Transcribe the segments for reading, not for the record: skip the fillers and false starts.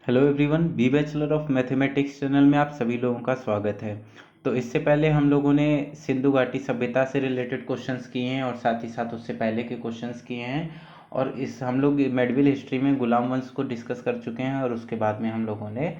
Hello everyone, B Bachelor of Mathematics channel में आप सभी लोगों का स्वागत है। तो इससे पहले हम लोगों ने सिंधु घाटी सभ्यता से रिलेटेड क्वेश्चंस किए हैं और साथ ही साथ उससे पहले के क्वेश्चंस किए हैं। और इस हम लोग मेडीवल हिस्ट्री में गुलाम वंश को डिस्कस कर चुके हैं और उसके बाद में हम लोगों ने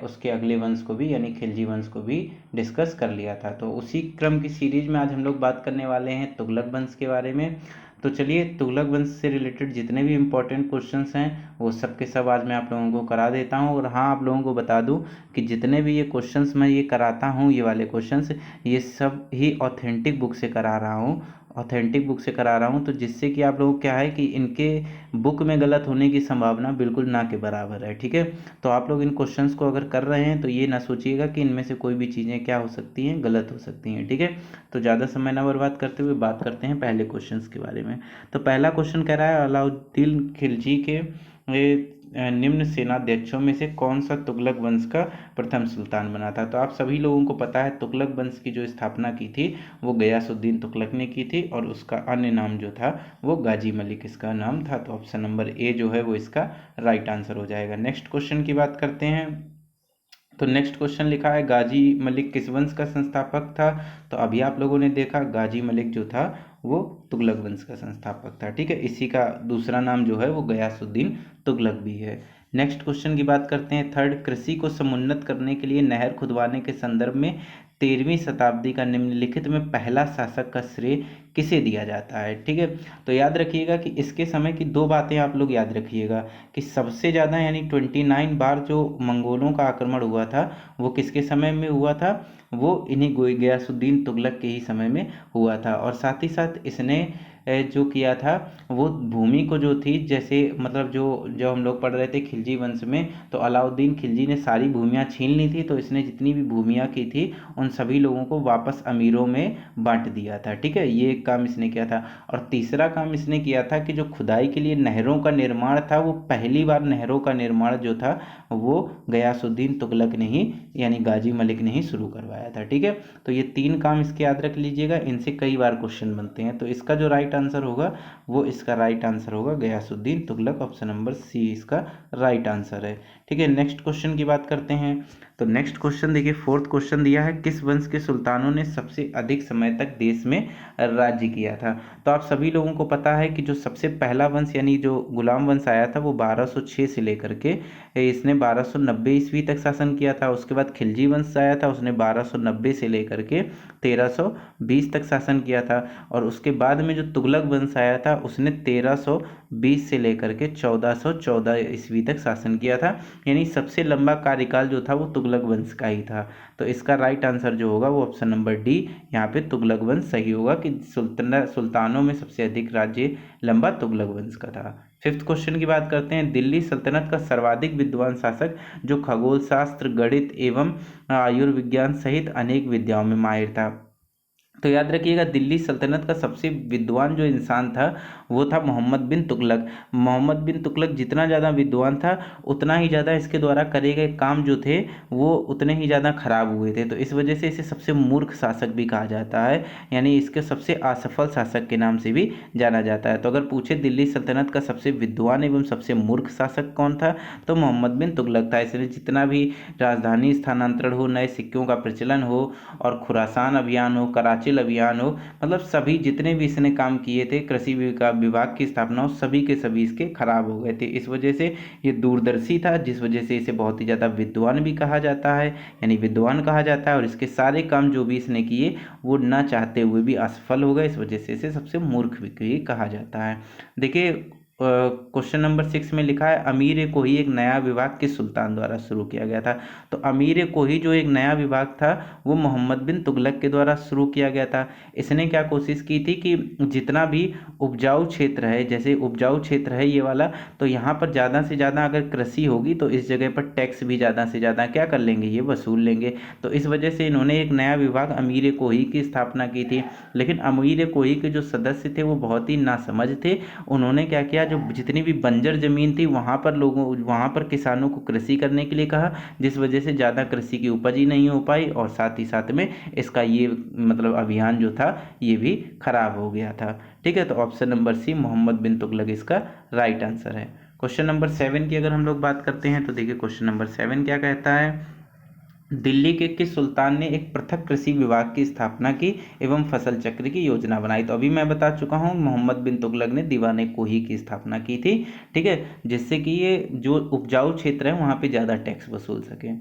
उसके अगले वंश को भी यानी खिलजी वंश को भी डिस्कस कर लिया था। तो उसी क्रम की सीरीज में आज हम लोग बात करने वाले हैं तुगलक वंश के बारे में। तो चलिए, तुगलक वंश से रिलेटेड जितने भी इम्पोर्टेंट क्वेश्चंस हैं वो सब के सब आज मैं आप लोगों को करा देता हूं। और हाँ, आप लोगों को बता दूं कि जितने भी ये क्वेश्चंस मैं ये कराता हूं, ये वाले क्वेश्चंस, ये सब ही ऑथेंटिक बुक से करा रहा हूं। ऑथेंटिक बुक से करा रहा हूं तो जिससे कि आप लोग क्या है कि इनके बुक में गलत होने की संभावना बिल्कुल ना के बराबर है। ठीक है, तो आप लोग इन क्वेश्चंस को अगर कर रहे हैं तो ये ना सोचिएगा कि इनमें से कोई भी चीज़ें क्या हो सकती हैं, गलत हो सकती हैं। ठीक है, तो ज़्यादा समय ना बर्बाद करते हुए बात करते हैं पहले क्वेश्चंस के बारे में। तो पहला क्वेश्चन कह रहा है, अलाउद्दीन खिलजी के निम्न सेनाध्यक्षों में से कौन सा तुगलक वंश का प्रथम सुल्तान बना था। तो आप सभी लोगों को पता है तुगलक वंश की जो स्थापना की थी वो गयासुद्दीन तुगलक ने की थी और उसका अन्य नाम जो था वो गाजी मलिक इसका नाम था। तो ऑप्शन नंबर ए जो है वो इसका राइट आंसर हो जाएगा। नेक्स्ट क्वेश्चन की बात करते हैं। तो नेक्स्ट क्वेश्चन लिखा है, गाजी मलिक किस वंश का संस्थापक था। तो अभी आप लोगों ने देखा गाजी मलिक जो था वो तुगलक वंश का संस्थापक था। ठीक है, इसी का दूसरा नाम जो है वो गयासुद्दीन तुगलक भी है। नेक्स्ट क्वेश्चन की बात करते हैं। थर्ड, कृषि को समुन्नत करने के लिए नहर खुदवाने के संदर्भ में 13वीं शताब्दी का निम्नलिखित में पहला शासक का श्रेय किसे दिया जाता है। ठीक है, तो याद रखिएगा कि इसके समय की दो बातें आप लोग याद रखिएगा कि सबसे ज़्यादा यानी 29 बार जो मंगोलों का आक्रमण हुआ था वो किसके समय में हुआ था, वो इन्हीं गयासुद्दीन तुगलक के ही समय में हुआ था। और साथ ही साथ इसने जो किया था वो भूमि को जो थी, जैसे मतलब जो जो हम लोग पढ़ रहे थे खिलजी वंश में, तो अलाउद्दीन खिलजी ने सारी भूमियाँ छीन ली थी। तो इसने जितनी भी भूमियाँ की थी उन सभी लोगों को वापस अमीरों में बांट दिया था। ठीक है, ये एक काम इसने किया था। और तीसरा काम इसने किया था कि जो खुदाई के लिए नहरों का निर्माण था, वो पहली बार नहरों का निर्माण जो था वो गयासुद्दीन तुगलक ने ही यानी गाजी मलिक ने ही शुरू करवाया था। ठीक है, तो ये तीन काम इसके याद रख लीजिएगा, इनसे कई बार क्वेश्चन बनते हैं। तो इसका जो राइट आंसर होगा वो इसका राइट आंसर होगा Ghiyasuddin Tughlaq. Option number C इसका राइट आंसर है। ठीक है, नेक्स्ट क्वेश्चन की बात करते हैं। तो नेक्स्ट क्वेश्चन देखिए, फोर्थ क्वेश्चन दिया है, किस वंश के सुल्तानों ने सबसे अधिक समय तक देश में राज्य किया था। तो आप सभी लोगों को पता है कि जो सबसे पहला वंश यानी जो गुलाम वंश आया था वो 1206 से लेकर के इसने 1290 ईस्वी तक शासन किया था। उसके बाद खिलजी वंश आया था, उसने 1290 से लेकर के 1320 तक शासन किया था। और उसके बाद में जो तुगलक वंश आया था उसने 1320 से लेकर के 1414 ईस्वी तक शासन किया था। यानी सबसे लंबा कार्यकाल जो था वो तुगलक वंश का ही था। तो इसका राइट आंसर जो होगा वो ऑप्शन नंबर डी, यहाँ पे तुगलक वंश सही होगा कि सुल्तानों में सबसे अधिक राज्य लंबा तुगलक वंश का था। फिफ्थ क्वेश्चन की बात करते हैं, दिल्ली सल्तनत का सर्वाधिक विद्वान शासक जो खगोल शास्त्र, गणित एवं आयुर्विज्ञान सहित अनेक विद्याओं में माहिर था। तो याद रखिएगा, दिल्ली सल्तनत का सबसे विद्वान जो इंसान था वो था मोहम्मद बिन तुगलक। मोहम्मद बिन तुगलक जितना ज़्यादा विद्वान था उतना ही ज़्यादा इसके द्वारा करे गए काम जो थे वो उतने ही ज़्यादा खराब हुए थे। तो इस वजह से इसे सबसे मूर्ख शासक भी कहा जाता है, यानी इसके सबसे असफल शासक के नाम से भी जाना जाता है। तो अगर पूछे दिल्ली सल्तनत का सबसे विद्वान एवं सबसे मूर्ख शासक कौन था, तो मोहम्मद बिन तुगलक था। इसने जितना भी राजधानी स्थानांतरण हो, नए सिक्कों का प्रचलन हो और खुरासान अभियान हो, कराची अभियान हो, मतलब सभी जितने भी इसने काम किए थे, कृषि विभाग की स्थापना हो, सभी के सभी इसके खराब हो गए थे। इस वजह से ये दूरदर्शी था, जिस वजह से इसे बहुत ही ज़्यादा विद्वान भी कहा जाता है, यानी विद्वान कहा जाता है। और इसके सारे काम जो भी इसने किए वो ना चाहते हुए भी असफल हो गए, इस वजह से इसे सबसे मूर्ख भी कहा जाता है। देखिए, क्वेश्चन नंबर 6 में लिखा है, अमीर ए कोही एक नया विभाग किस सुल्तान द्वारा शुरू किया गया था। तो अमीर ए कोही जो एक नया विभाग था वो मोहम्मद बिन तुगलक के द्वारा शुरू किया गया था। इसने क्या कोशिश की थी कि जितना भी उपजाऊ क्षेत्र है, जैसे उपजाऊ क्षेत्र है ये वाला, तो यहाँ पर ज़्यादा से ज़्यादा अगर कृषि होगी तो इस जगह पर टैक्स भी ज़्यादा से ज़्यादा क्या कर लेंगे, ये वसूल लेंगे। तो इस वजह से इन्होंने एक नया विभाग अमीर ए कोही की स्थापना की थी। लेकिन अमीर ए कोही के जो सदस्य थे वो बहुत ही नासमझ थे। उन्होंने क्या किया, जो जितनी भी बंजर ज़मीन थी वहाँ पर किसानों को कृषि करने के लिए कहा, जिस वजह से ज़्यादा कृषि की उपज ही नहीं हो पाई और साथ ही साथ में इसका ये मतलब अभियान जो था ये भी खराब हो गया था। ठीक है, तो ऑप्शन नंबर सी मोहम्मद बिन तुगलक इसका राइट आंसर है। क्वेश्चन नंबर 7 की अगर हम लोग बात करते हैं तो देखिए क्वेश्चन नंबर 7 क्या कहता है, दिल्ली के किस सुल्तान ने एक पृथक कृषि विभाग की स्थापना की एवं फसल चक्र की योजना बनाई। तो अभी मैं बता चुका हूँ, मोहम्मद बिन तुगलक ने दीवाने कोही की स्थापना की थी, ठीक है, जिससे कि ये जो उपजाऊ क्षेत्र है वहाँ पे ज़्यादा टैक्स वसूल सके।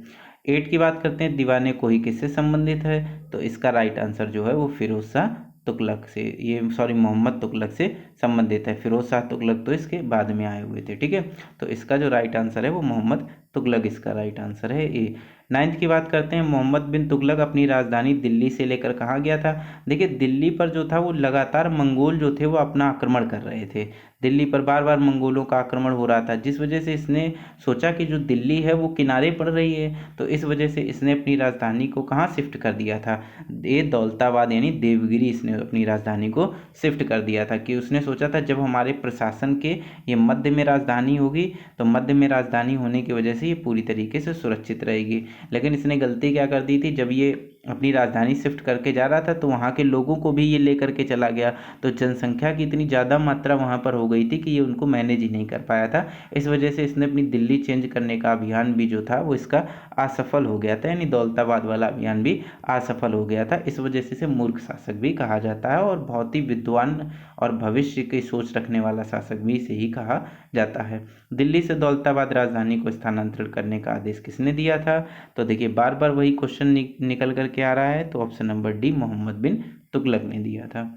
8 की बात करते हैं, दीवाने कोही किससे संबंधित है। तो इसका राइट आंसर जो है वो फिरोज शाह तुगलक से, ये सॉरी मोहम्मद तुगलक से संबंधित है। फिरोज शाह तुगलक तो इसके बाद में आए हुए थे, ठीक है। तो इसका जो राइट आंसर है वो मोहम्मद तुगलक इसका राइट आंसर है ए। 9th की बात करते हैं, मोहम्मद बिन तुगलक अपनी राजधानी दिल्ली से लेकर कहाँ गया था। देखिए दिल्ली पर जो था वो लगातार मंगोल जो थे वो अपना आक्रमण कर रहे थे, दिल्ली पर बार बार मंगोलों का आक्रमण हो रहा था, जिस वजह से इसने सोचा कि जो दिल्ली है वो किनारे पड़ रही है, तो इस वजह से इसने अपनी राजधानी को कहाँ शिफ्ट कर दिया था, ये दौलताबाद यानी देवगिरी इसने अपनी राजधानी को शिफ्ट कर दिया था। कि उसने सोचा था जब हमारे प्रशासन के ये मध्य में राजधानी होगी तो मध्य में राजधानी होने की वजह से ये पूरी तरीके से सुरक्षित रहेगी। लेकिन इसने गलती क्या कर दी थी, जब ये अपनी राजधानी शिफ्ट करके जा रहा था तो वहाँ के लोगों को भी ये लेकर के चला गया, तो जनसंख्या की इतनी ज़्यादा मात्रा वहाँ पर हो गई थी कि ये उनको मैनेज ही नहीं कर पाया था। इस वजह से इसने अपनी दिल्ली चेंज करने का अभियान भी जो था वो इसका असफल हो गया था, यानी दौलताबाद वाला अभियान भी असफल हो गया था। इस वजह से इसे मूर्ख शासक भी कहा जाता है और बहुत ही विद्वान और भविष्य की सोच रखने वाला शासक भी इसे ही कहा जाता है। दिल्ली से दौलताबाद राजधानी को स्थानांतरित करने का आदेश किसने दिया था। तो देखिए बार बार वही क्वेश्चन निकल करके आ रहा है, तो ऑप्शन नंबर डी मोहम्मद बिन तुगलक ने दिया था।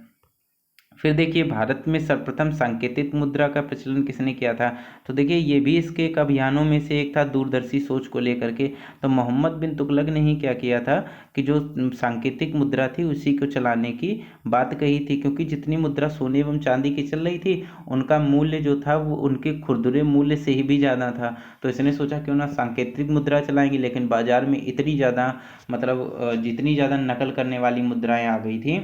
फिर देखिए भारत में सर्वप्रथम सांकेतिक मुद्रा का प्रचलन किसने किया था। तो देखिए ये भी इसके एक अभियानों में से एक था, दूरदर्शी सोच को लेकर के। तो मोहम्मद बिन तुगलक ने ही क्या किया था कि जो सांकेतिक मुद्रा थी उसी को चलाने की बात कही थी, क्योंकि जितनी मुद्रा सोने एवं चांदी की चल रही थी उनका मूल्य जो था वो उनके खुरदुरे मूल्य से ही भी ज़्यादा था। तो इसने सोचा क्यों ना सांकेतिक मुद्रा चलाएंगे, लेकिन बाजार में इतनी ज़्यादा मतलब जितनी ज़्यादा नकल करने वाली मुद्राएं आ गई थी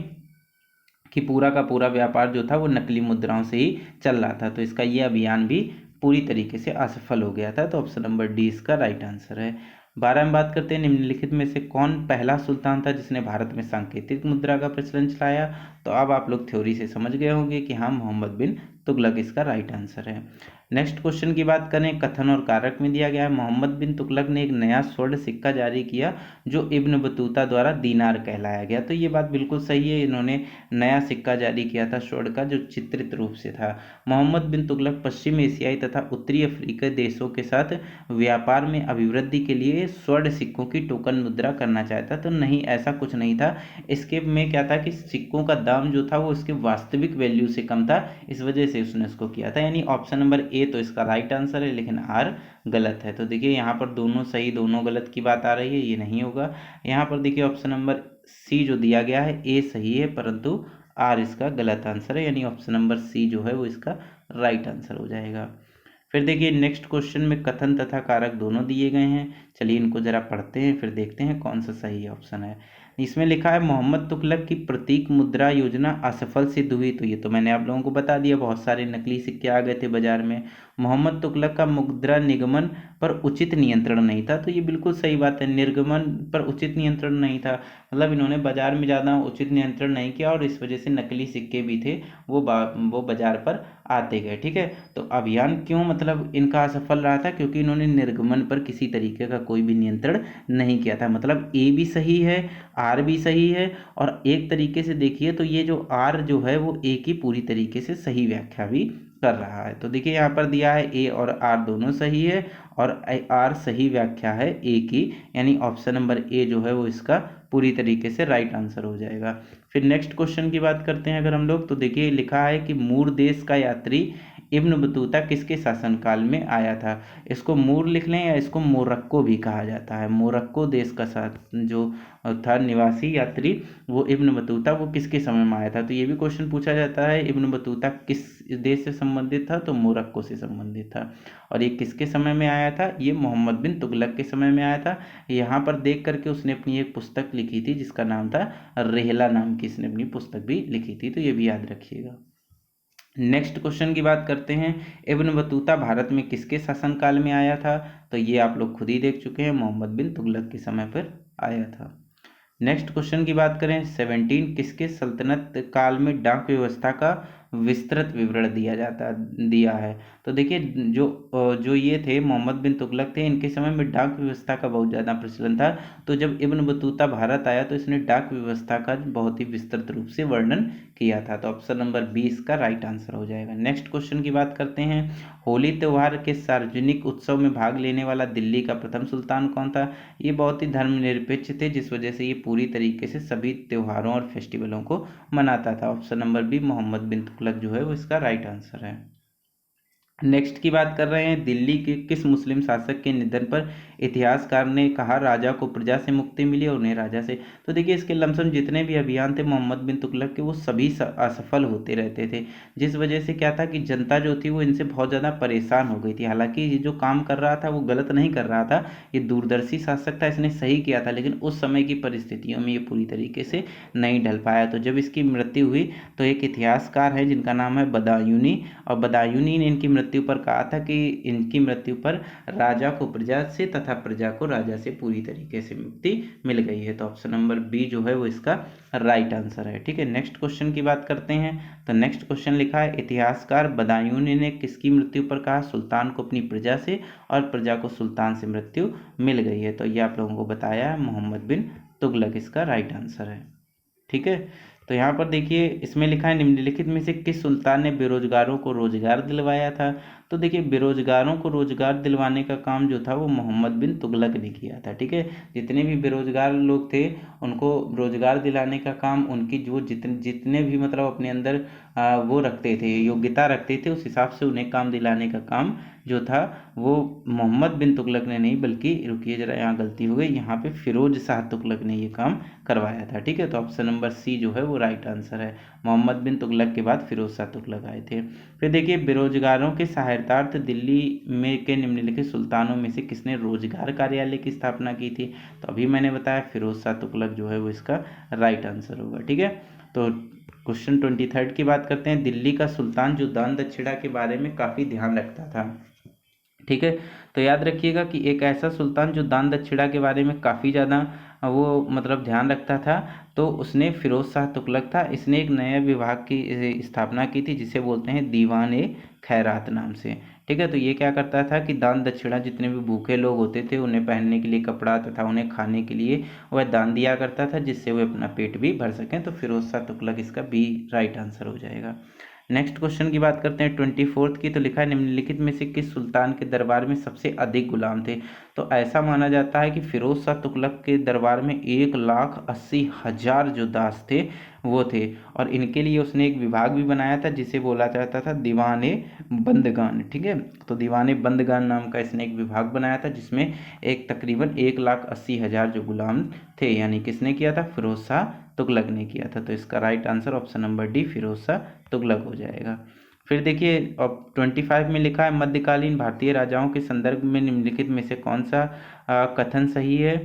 कि पूरा का पूरा व्यापार जो था वो नकली मुद्राओं से ही चल रहा था। तो इसका ये अभियान भी पूरी तरीके से असफल हो गया था। तो ऑप्शन नंबर डी इसका राइट आंसर है। 12 में बात करते हैं, निम्नलिखित में से कौन पहला सुल्तान था जिसने भारत में सांकेतिक मुद्रा का प्रचलन चलाया। तो अब आप लोग थ्योरी से समझ गए होंगे कि हाँ मोहम्मद बिन तुगलक इसका राइट आंसर है। नेक्स्ट क्वेश्चन की बात करें, कथन और कारक में दिया गया है, मोहम्मद बिन तुगलक ने एक नया स्वर्ण सिक्का जारी किया जो इब्न बतूता द्वारा दीनार कहलाया गया। तो ये बात बिल्कुल सही है, इन्होंने नया सिक्का जारी किया था स्वर्ण का जो चित्रित रूप से था। मोहम्मद बिन तुगलक पश्चिम एशियाई तथा उत्तरी अफ्रीकी देशों के साथ व्यापार में अभिवृद्धि के लिए स्वर्ण सिक्कों की टोकन मुद्रा करना चाहता। तो नहीं, ऐसा कुछ नहीं था। इसके में क्या था कि सिक्कों का दाम जो था वो इसके वास्तविक वैल्यू से कम था, इस वजह से उसने इसको किया था। यानी ऑप्शन नंबर ए तो इसका राइट आंसर है, लेकिन आर गलत है। तो देखिए यहाँ पर दोनों सही दोनों गलत की बात आ रही है, ये नहीं होगा। यहाँ पर देखिए ऑप्शन नंबर सी जो दिया गया है ए सही है, परंतु आर इसका गलत आंसर है, यानी ऑप्शन नंबर सी जो है वो इसका राइट आंसर हो जाएगा। फिर देखिए नेक्स्ट क्वेश्चन में कथन तथा कारक दोनों दिए गए हैं, चलिए इनको जरा पढ़ते हैं फिर देखते हैं कौन सा सही ऑप्शन है। इसमें लिखा है मोहम्मद तुगलक की प्रतीक मुद्रा योजना असफल सिद्ध हुई। तो ये तो मैंने आप लोगों को बता दिया, बहुत सारे नकली सिक्के आ गए थे बाजार में। मोहम्मद तुगलक का मुद्रा निगमन पर उचित नियंत्रण नहीं था। तो ये बिल्कुल सही बात है, निर्गमन पर उचित नियंत्रण नहीं था, मतलब इन्होंने बाजार में ज़्यादा उचित नियंत्रण नहीं किया और इस वजह से नकली सिक्के भी थे वो बाजार पर आते गए, ठीक है। तो अभियान क्यों मतलब इनका असफल रहा था, क्योंकि इन्होंने निर्गमन पर किसी तरीके का कोई भी नियंत्रण नहीं किया था। मतलब ए भी सही है, आर भी सही है, और एक तरीके से देखिए तो ये जो आर जो है वो ए की पूरी तरीके से सही व्याख्या भी कर रहा है। तो देखिए यहाँ पर दिया है ए और आर दोनों सही है और आर सही व्याख्या है ए की, यानी ऑप्शन नंबर ए जो है वो इसका पूरी तरीके से राइट आंसर हो जाएगा। फिर नेक्स्ट क्वेश्चन की बात करते हैं अगर हम लोग, तो देखिए लिखा है कि मूर देश का यात्री इब्न बतूता किसके शासनकाल में आया था। इसको मूर लिख लें या इसको मोरक्को भी कहा जाता है। मोरक्को देश का जो था निवासी यात्री वो इब्न बतूता वो किसके समय में आया था। तो ये भी क्वेश्चन पूछा जाता है, इब्न बतूता किस देश से संबंधित था, तो मोरक्को से संबंधित था। और ये किसके समय में आया था, ये मोहम्मद बिन तुगलक के समय में आया था। यहाँ पर देख करके उसने अपनी एक पुस्तक लिखी थी जिसका नाम था रेहला नाम की, इसने अपनी पुस्तक भी लिखी थी, तो ये भी याद रखिएगा। नेक्स्ट क्वेश्चन की बात करते हैं, इब्न बतूता भारत में किसके शासनकाल में आया था। तो ये आप लोग खुद ही देख चुके हैं, मोहम्मद बिन तुगलक के समय पर आया था। नेक्स्ट क्वेश्चन की बात करें 17, किसके सल्तनत काल में डाक व्यवस्था का विस्तृत विवरण दिया है। तो देखिए जो ये थे मोहम्मद बिन तुगलक थे, इनके समय में डाक व्यवस्था का बहुत ज़्यादा प्रचलन था। तो जब इब्न बतूता भारत आया तो इसने डाक व्यवस्था का बहुत ही विस्तृत रूप से वर्णन किया था। तो ऑप्शन नंबर 20 का राइट आंसर हो जाएगा। नेक्स्ट क्वेश्चन की बात करते हैं। होली त्यौहार के सार्वजनिक उत्सव में भाग लेने वाला दिल्ली का प्रथम सुल्तान कौन था? ये बहुत ही धर्मनिरपेक्ष थे, जिस वजह से ये पूरी तरीके से सभी त्योहारों और फेस्टिवलों को मनाता था। ऑप्शन नंबर बी मोहम्मद बिन तुगलक जो है वो इसका राइट आंसर है। नेक्स्ट की बात कर रहे हैं। दिल्ली के किस मुस्लिम शासक के निधन पर इतिहासकार ने कहा राजा को प्रजा से मुक्ति मिली और उन्हें राजा से? तो देखिए इसके लमसम जितने भी अभियान थे मोहम्मद बिन तुगलक के, वो सभी असफल होते रहते थे, जिस वजह से क्या था कि जनता जो थी वो इनसे बहुत ज़्यादा परेशान हो गई थी। हालांकि ये जो काम कर रहा था वो गलत नहीं कर रहा था, ये दूरदर्शी शासक था, इसने सही किया था, लेकिन उस समय की परिस्थितियों में ये पूरी तरीके से नहीं ढल पाया। तो जब इसकी मृत्यु हुई तो एक इतिहासकार है जिनका नाम है बदायूनी, और बदायूनी ने इनकी मृत्यु पर कहा था कि इनकी मृत्यु पर राजा को प्रजा से तथा प्रजा को राजा से पूरी तरीके से मुक्ति मिल गई है। तो ऑप्शन नंबर बी जो है वो इसका राइट आंसर है। ठीक है, नेक्स्ट क्वेश्चन की बात करते हैं। तो नेक्स्ट क्वेश्चन लिखा है इतिहासकार बदायूनी ने किसकी मृत्यु पर कहा सुल्तान को अपनी प्रजा से और प्रजा को सुल्तान से मृत्यु मिल गई है? तो ये आप लोगों को बताया है मोहम्मद बिन तुगलक इसका राइट आंसर है। ठीक है, तो यहाँ पर देखिए इसमें लिखा है निम्नलिखित में से किस सुल्तान ने बेरोजगारों को रोजगार दिलवाया था? तो देखिए बेरोजगारों को रोजगार दिलवाने का काम जो था वो मोहम्मद बिन तुगलक ने किया था। ठीक है, जितने भी बेरोजगार लोग थे उनको रोजगार दिलाने का काम उनकी जो जितने भी मतलब अपने अंदर वो रखते थे, योग्यता रखते थे, उस हिसाब से उन्हें काम दिलाने का काम जो था वो मोहम्मद बिन तुगलक ने नहीं, बल्कि रुकिए जरा यहाँ गलती हो गई, यहाँ पे फिरोज शाह तुगलक ने ये काम करवाया था। ठीक है, तो ऑप्शन नंबर सी जो है वो राइट आंसर है। मोहम्मद बिन तुगलक के बाद फिरोज शाह तुगलक आए थे। फिर देखिए बेरोजगारों के सहायतार्थ दिल्ली में के निम्नलिखित सुल्तानों में से किसने रोजगार कार्यालय की स्थापना की थी? तो अभी मैंने बताया फिरोज शाह तुगलक जो है वो इसका राइट आंसर होगा। ठीक है, तो क्वेश्चन 23 की बात करते हैं। दिल्ली का सुल्तान जो दान दक्षिणा के बारे में काफ़ी ध्यान रखता था। ठीक है, तो याद रखिएगा कि एक ऐसा सुल्तान जो दान दक्षिणा के बारे में काफ़ी ज़्यादा वो मतलब ध्यान रखता था, तो उसने फिरोज शाह तुगलक था। इसने एक नया विभाग की स्थापना की थी जिसे बोलते हैं दीवान ए खैरात नाम से। ठीक है, तो ये क्या करता था कि दान दक्षिणा जितने भी भूखे लोग होते थे उन्हें पहनने के लिए कपड़ा तथा उन्हें खाने के लिए वह दान दिया करता था, जिससे वे अपना पेट भी भर सकें। तो फिरोज शाह तुगलक इसका बी राइट आंसर हो जाएगा। नेक्स्ट क्वेश्चन की बात करते हैं 24 की। तो लिखा है निम्नलिखित में से किस सुल्तान के दरबार में सबसे अधिक गुलाम थे? तो ऐसा माना जाता है कि फिरोज शाह तुगलक के दरबार में 1,80,000 जो दास थे वो थे, और इनके लिए उसने एक विभाग भी बनाया था जिसे बोला जाता था दीवाने बंदगान। ठीक है, तो दीवाने बंदगान नाम का इसने एक विभाग बनाया था जिसमें एक तकरीबन 1,80,000 जो गुलाम थे, यानी किसने किया था? फिरोज शाह तुगलक ने किया था। तो इसका right answer option number D Firoz Shah Tughlaq हो जाएगा। फिर देखिए अब 25 में लिखा है मध्यकालीन भारतीय राजाओं के संदर्भ में निम्नलिखित में से कौन सा कथन सही है?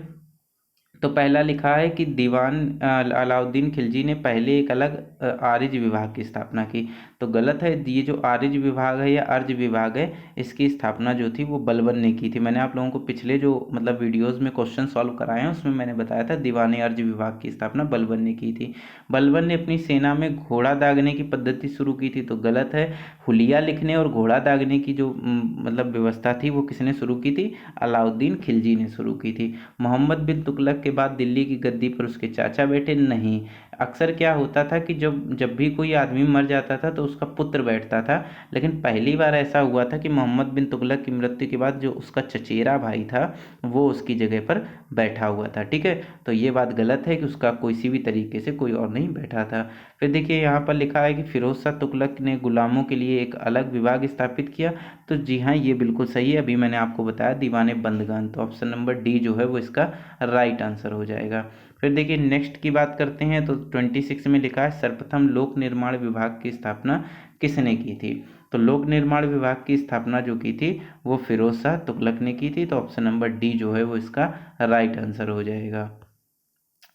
तो पहला लिखा है कि दीवान अलाउद्दीन खिलजी ने पहले एक अलग आर्य विभाग की स्थापना की। तो गलत है, ये जो आर्य विभाग है या अर्ज विभाग है इसकी स्थापना जो थी वो बलबन ने की थी। मैंने आप लोगों को पिछले जो मतलब वीडियोस में क्वेश्चन सॉल्व कराए हैं उसमें मैंने बताया था दीवान अर्ज विभाग की स्थापना बलबन ने की थी। बलबन ने अपनी सेना में घोड़ा दागने की पद्धति शुरू की थी। तो गलत है, हुलिया लिखने और घोड़ा दागने की जो मतलब व्यवस्था थी वो किसने शुरू की थी? अलाउद्दीन खिलजी ने शुरू की थी। मोहम्मद बिन तुगलक के बाद दिल्ली की गद्दी पर उसके चाचा बैठे? नहीं, अक्सर क्या होता था कि जब भी कोई आदमी मर जाता था तो उसका पुत्र बैठता था, लेकिन पहली बार ऐसा हुआ था कि मोहम्मद बिन तुगलक की मृत्यु के बाद जो उसका चचेरा भाई था वो उसकी जगह पर बैठा हुआ था। ठीक है, तो ये बात गलत है कि उसका किसी भी तरीके से कोई और नहीं बैठा था। फिर देखिए यहाँ पर लिखा है कि फिरोज शाह तुगलक ने गुलामों के लिए एक अलग विभाग स्थापित किया। तो जी हाँ, ये बिल्कुल सही है, अभी मैंने आपको बताया दीवाने बंदगान। तो ऑप्शन नंबर डी जो है वो इसका राइट आंसर हो जाएगा। फिर देखिए नेक्स्ट की बात करते हैं। तो 26 में लिखा है सर्वप्रथम लोक निर्माण विभाग की स्थापना किसने की थी? तो लोक निर्माण विभाग की स्थापना जो की थी वो फिरोज शाह तुगलक ने की थी। तो ऑप्शन नंबर डी जो है वो इसका राइट आंसर हो जाएगा।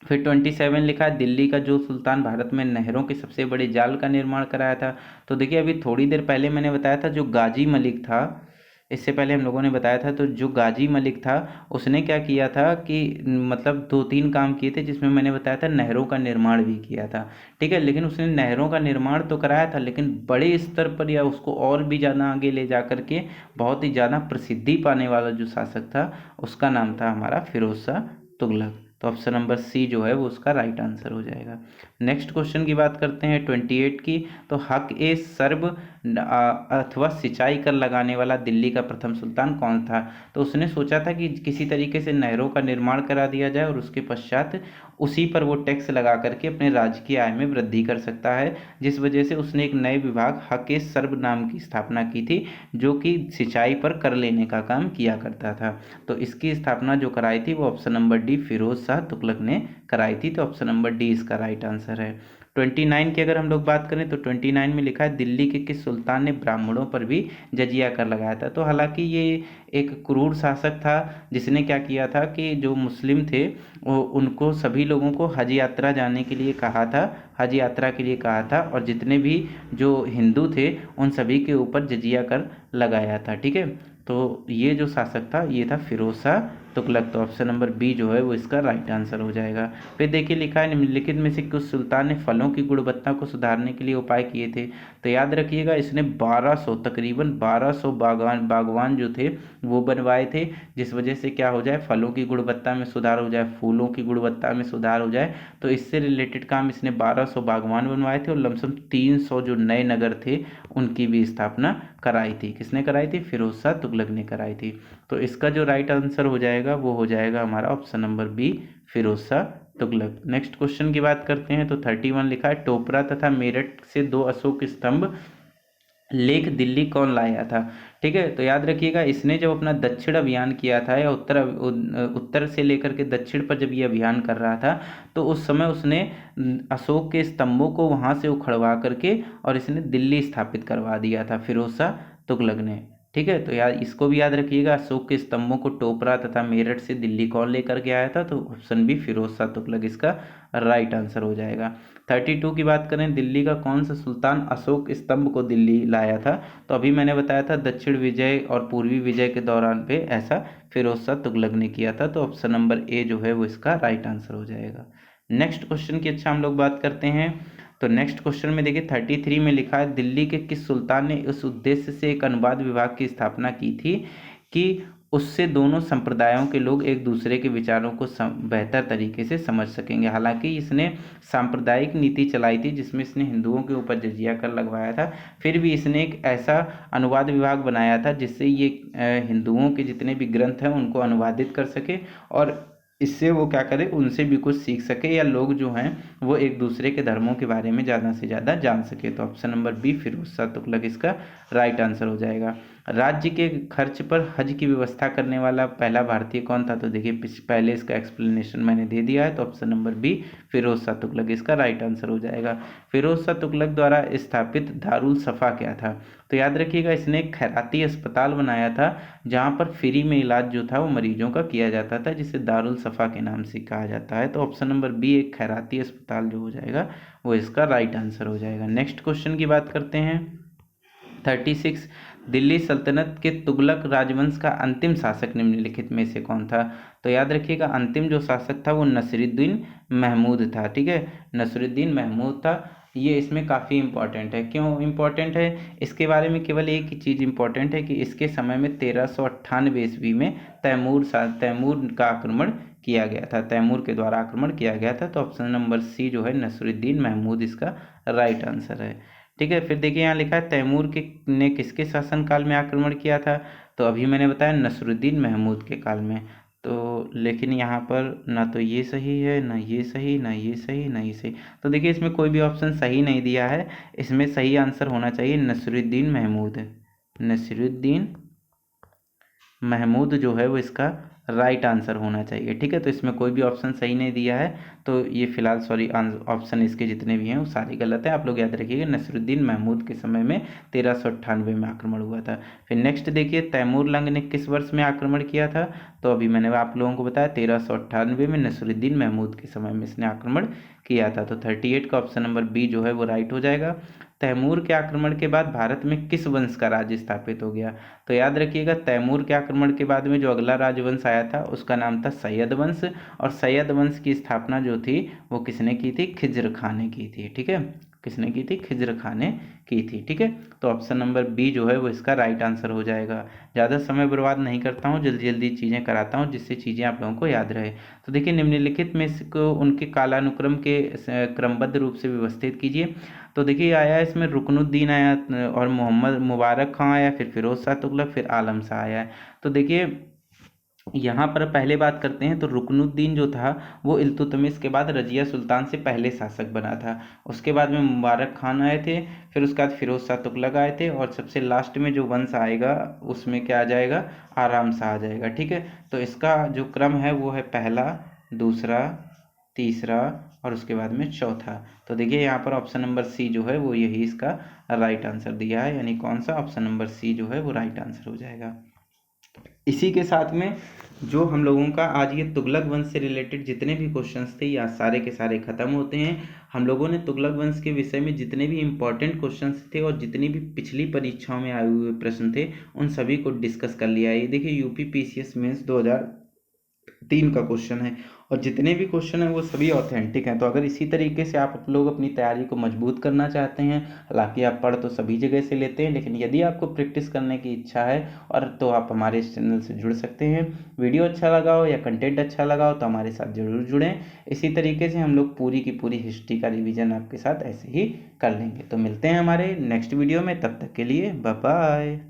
फिर 27 लिखा है दिल्ली का जो सुल्तान भारत में नहरों के सबसे बड़े जाल का निर्माण कराया था? तो देखिए अभी थोड़ी देर पहले मैंने बताया था जो गाजी मलिक था, इससे पहले हम लोगों ने बताया था। तो जो गाजी मलिक था उसने क्या किया था कि मतलब 2-3 काम किए थे, जिसमें मैंने बताया था नहरों का निर्माण भी किया था, ठीक है। लेकिन उसने नहरों का निर्माण तो कराया था, लेकिन बड़े स्तर पर या उसको और भी ज़्यादा आगे ले जा करके बहुत ही ज़्यादा प्रसिद्धि पाने वाला जो शासक था उसका नाम था हमारा फिरोज शाह तुगलक। तो ऑप्शन नंबर सी जो है वो उसका राइट आंसर हो जाएगा। नेक्स्ट क्वेश्चन की बात करते हैं 28 की। तो हक ए सर्ब अथवा सिंचाई कर लगाने वाला दिल्ली का प्रथम सुल्तान कौन था? तो उसने सोचा था कि किसी तरीके से नहरों का निर्माण करा दिया जाए और उसके पश्चात उसी पर वो टैक्स लगा करके अपने राज्य की आय में वृद्धि कर सकता है, जिस वजह से उसने एक नए विभाग हक ए सर्ब नाम की स्थापना की थी, जो कि सिंचाई पर कर लेने का काम किया करता था। तो इसकी स्थापना जो कराई थी वो option number D Firoz Shah Tughlaq ने कराई थी। तो ऑप्शन नंबर डी इसका राइट आंसर है। 29 की अगर हम लोग बात करें तो 29 में लिखा है दिल्ली के किस सुल्तान ने ब्राह्मणों पर भी जजिया कर लगाया था? तो हालांकि ये एक क्रूर शासक था, जिसने क्या किया था कि जो मुस्लिम थे उनको सभी लोगों को हज यात्रा जाने के लिए कहा था, हज यात्रा के लिए कहा था, और जितने भी जो हिंदू थे उन सभी के ऊपर जजिया कर लगाया था, ठीक है। तो ये जो शासक था ये था फिरोज शाह तुगलक। तो ऑप्शन नंबर बी जो है वो इसका राइट आंसर हो जाएगा। फिर देखिए लिखा है निम्नलिखित में से कुछ सुल्तान ने फलों की गुणवत्ता को सुधारने के लिए उपाय किए थे? तो याद रखिएगा इसने 1200 तकरीबन 1200 बागवान जो थे वो बनवाए थे, जिस वजह से क्या हो जाए फलों की गुणवत्ता में सुधार हो जाए, फूलों की गुणवत्ता में सुधार हो जाए। तो इससे रिलेटेड काम इसने 1200 बागवान बनवाए थे और लमसम 300 जो नए नगर थे उनकी भी स्थापना कराई थी। किसने कराई थी? फिरोज शाह तुगलक ने कराई थी। तो इसका जो राइट आंसर हो जाएगा वो हो जाएगा हमारा option number B Firoz Shah Tughlaq. Next question की बात करते हैं तो 31 लिखा है टोपरा तथा मेरठ से 2 अशोक स्तंभ लेख दिल्ली कौन लाया था? ठीक है, तो याद रखिएगा इसने जब अपना दक्षिण अभियान किया था या उत्तर से लेकर के दक्षिण पर जब ये अभियान कर रहा था, तो उस समय उसने अशोक के स्तंभों को वहां से उखड़वा करके और इसने दिल्ली स्थापित करवा दिया था फिरोज शाह तुगलक ने। ठीक है, तो यार इसको भी याद रखिएगा, अशोक के स्तंभों को टोपरा तथा मेरठ से दिल्ली कौन लेकर के आया था? तो ऑप्शन बी फिरोज शाह तुगलक इसका राइट आंसर हो जाएगा। 32 की बात करें, दिल्ली का कौन सा सुल्तान अशोक स्तंभ को दिल्ली लाया था? तो अभी मैंने बताया था दक्षिण विजय और पूर्वी विजय के दौरान पे ऐसा फिरोज शाह तुगलक ने किया था। तो ऑप्शन नंबर ए जो है वो इसका राइट आंसर हो जाएगा। नेक्स्ट क्वेश्चन की अच्छा हम लोग बात करते हैं। तो नेक्स्ट क्वेश्चन में देखिए 33 में लिखा है दिल्ली के किस सुल्तान ने इस उद्देश्य से एक अनुवाद विभाग की स्थापना की थी कि उससे दोनों संप्रदायों के लोग एक दूसरे के विचारों को बेहतर तरीके से समझ सकेंगे। हालांकि इसने सांप्रदायिक नीति चलाई थी जिसमें इसने हिंदुओं के ऊपर जजिया कर लगवाया था, फिर भी इसने एक ऐसा अनुवाद विभाग बनाया था जिससे ये हिंदुओं के जितने भी ग्रंथ हैं उनको अनुवादित कर सके और इससे वो क्या करे उनसे भी कुछ सीख सके या लोग जो हैं वो एक दूसरे के धर्मों के बारे में ज़्यादा से ज़्यादा जान सके। तो option number B Firoz Shah Tughlaq इसका राइट आंसर हो जाएगा। राज्य के खर्च पर हज की व्यवस्था करने वाला पहला भारतीय कौन था? तो देखिए पहले इसका एक्सप्लेनेशन मैंने दे दिया है। तो option number B Firoz Shah Tughlaq इसका राइट आंसर हो जाएगा। फिरोज शाह तुगलक द्वारा स्थापित दारुल सफ़ा क्या था? तो याद रखिएगा इसने एक खैराती अस्पताल बनाया था जहाँ पर फ्री में इलाज जो था वो मरीजों का किया जाता था, जिसे दारुल सफ़ा के नाम से कहा जाता है। तो ऑप्शन नंबर बी एक खैराती अस्पताल जो हो जाएगा वो इसका राइट आंसर हो जाएगा। नेक्स्ट क्वेश्चन की बात करते हैं 36, दिल्ली सल्तनत के तुगलक राजवंश का अंतिम शासक निम्नलिखित में से कौन था? तो याद रखिएगा अंतिम जो शासक था वो नसीरुद्दीन महमूद था। ठीक है, नसीरुद्दीन महमूद था। ये इसमें काफ़ी इंपॉर्टेंट है। क्यों इंपॉर्टेंट है? इसके बारे में केवल एक ही चीज़ इंपॉर्टेंट है कि इसके समय में 1398 ईस्वी में तैमूर का आक्रमण किया गया था, तैमूर के द्वारा आक्रमण किया गया था। तो ऑप्शन नंबर सी जो है नसीरुद्दीन महमूद इसका राइट आंसर है। ठीक है, फिर देखिए यहाँ लिखा है तैमूर के ने किसके शासनकाल में आक्रमण किया था? तो अभी मैंने बताया नसरुद्दीन महमूद के काल में। तो लेकिन यहाँ पर ना तो ये सही है, ना ये सही, ना ये सही, ना ये सही। तो देखिए इसमें कोई भी ऑप्शन सही नहीं दिया है, इसमें सही आंसर होना चाहिए नसरुद्दीन महमूद। नसरुद्दीन महमूद जो है वो इसका राइट आंसर होना चाहिए। ठीक है, तो इसमें कोई भी ऑप्शन सही नहीं दिया है, तो ये फिलहाल सॉरी ऑप्शन इसके जितने भी हैं वो सारे गलत हैं। आप लोग याद रखिएगा नसरुद्दीन महमूद के समय में 1398 में आक्रमण हुआ था। फिर नेक्स्ट देखिए तैमूर लंग ने किस वर्ष में आक्रमण किया था? तो अभी मैंने आप लोगों को बताया 1398 में नसरुद्दीन महमूद के समय में इसने आक्रमण किया था। तो 38 का ऑप्शन नंबर बी जो है वो राइट हो जाएगा। तैमूर के आक्रमण के बाद भारत में किस वंश का राज्य स्थापित हो गया? तो याद रखिएगा, तैमूर के आक्रमण के बाद में जो अगला राजवंश आया था उसका नाम था सैयद वंश, और सैयद वंश की स्थापना जो थी वो किसने की थी? खिज्र खान ने की थी। ठीक है, किसने की थी? खिज्र खान ने की थी। ठीक है, तो ऑप्शन नंबर बी जो है वो इसका राइट आंसर हो जाएगा। ज़्यादा समय बर्बाद नहीं करता हूँ, जल्दी जल्दी चीज़ें कराता हूँ जिससे चीज़ें आप लोगों को याद रहे। तो देखिए, निम्नलिखित में इसको उनके कालानुक्रम के क्रमबद्ध रूप से व्यवस्थित कीजिए। तो देखिए आया इसमें रुकनुद्दीन आया, और मोहम्मद मुबारक खां आया, फिर फिरोज शाह तुगलक, फिर आलम शाह आया है। तो देखिए यहाँ पर पहले बात करते हैं तो रुकनुद्दीन जो था वो इल्तुतमिश के बाद रजिया सुल्तान से पहले शासक बना था। उसके बाद में मुबारक खान आए थे, फिर उसके बाद फिरोज शाह तुगलक आए थे, और सबसे लास्ट में जो वंश आएगा उसमें क्या आ जाएगा? आराम शाह आ जाएगा। ठीक है, तो इसका जो क्रम है वो है पहला, दूसरा, तीसरा और उसके बाद में चौथा। तो देखिए यहाँ पर ऑप्शन नंबर सी जो है वो यही इसका राइट आंसर दिया है, यानी कौन सा? ऑप्शन नंबर सी जो है वो राइट आंसर हो जाएगा। इसी के साथ में जो हम लोगों का आज ये तुगलक वंश से रिलेटेड जितने भी क्वेश्चंस थे ये सारे के सारे खत्म होते हैं। हम लोगों ने तुगलक वंश के विषय में जितने भी इम्पोर्टेंट क्वेश्चंस थे और जितनी भी पिछली परीक्षाओं में आए हुए प्रश्न थे उन सभी को डिस्कस कर लिया है। ये देखिए यूपी पीसीएस मेंस 2003 का क्वेश्चन है, और जितने भी क्वेश्चन हैं वो सभी ऑथेंटिक हैं। तो अगर इसी तरीके से आप लोग अपनी तैयारी को मजबूत करना चाहते हैं, हालांकि आप पढ़ तो सभी जगह से लेते हैं, लेकिन यदि आपको प्रैक्टिस करने की इच्छा है और तो आप हमारे इस चैनल से जुड़ सकते हैं। वीडियो अच्छा लगा हो या कंटेंट अच्छा लगा हो तो हमारे साथ ज़रूर जुड़ें। इसी तरीके से हम लोग पूरी की पूरी हिस्ट्री का रिविज़न आपके साथ ऐसे ही कर लेंगे। तो मिलते हैं हमारे नेक्स्ट वीडियो में, तब तक के लिए बाय बाय।